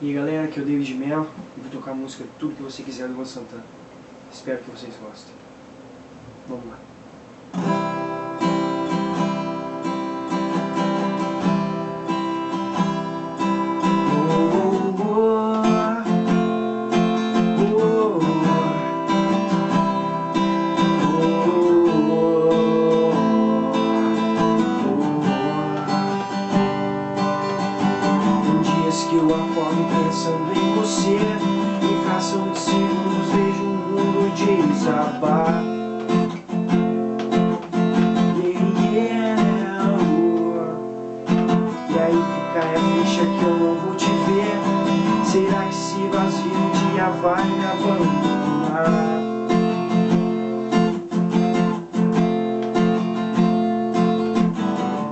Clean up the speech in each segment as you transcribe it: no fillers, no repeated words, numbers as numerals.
E aí galera, aqui é o David Mello e vou tocar a música Tudo Que Você Quiser do Luan Santana. Espero que vocês gostem. Vamos lá. Que eu acordo pensando em você, em fração de segundos vejo um mundo desabar. E aí que cai a ficha que eu não vou te ver. Será que esse vazio um dia vai me abandonar?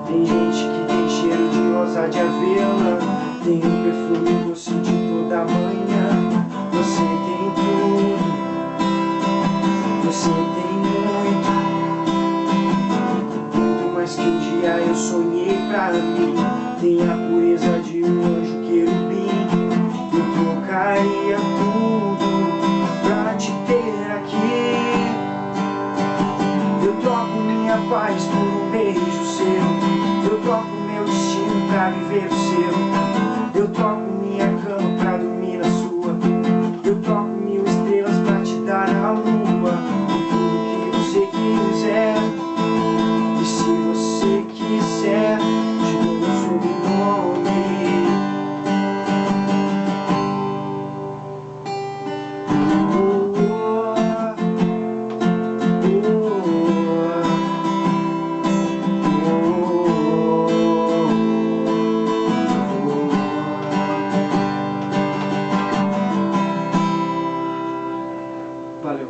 Tem gente que tem cheiro de rosa de avena, tem um perfume doce de toda manhã. Você tem tudo, você tem muito mais que um dia eu sonhei pra mim. Tem a pureza de um anjo querubim. Eu trocaria tudo pra te ter aqui. Eu troco minha paz por um beijo seu. Eu troco meu destino pra viver o seu. Eu troco minha cama pra dormir na sua. Eu troco 1000 estrelas pra te dar a lua. Tudo que você quiser. E se você quiser, te dou meu sobrenome. Valeu.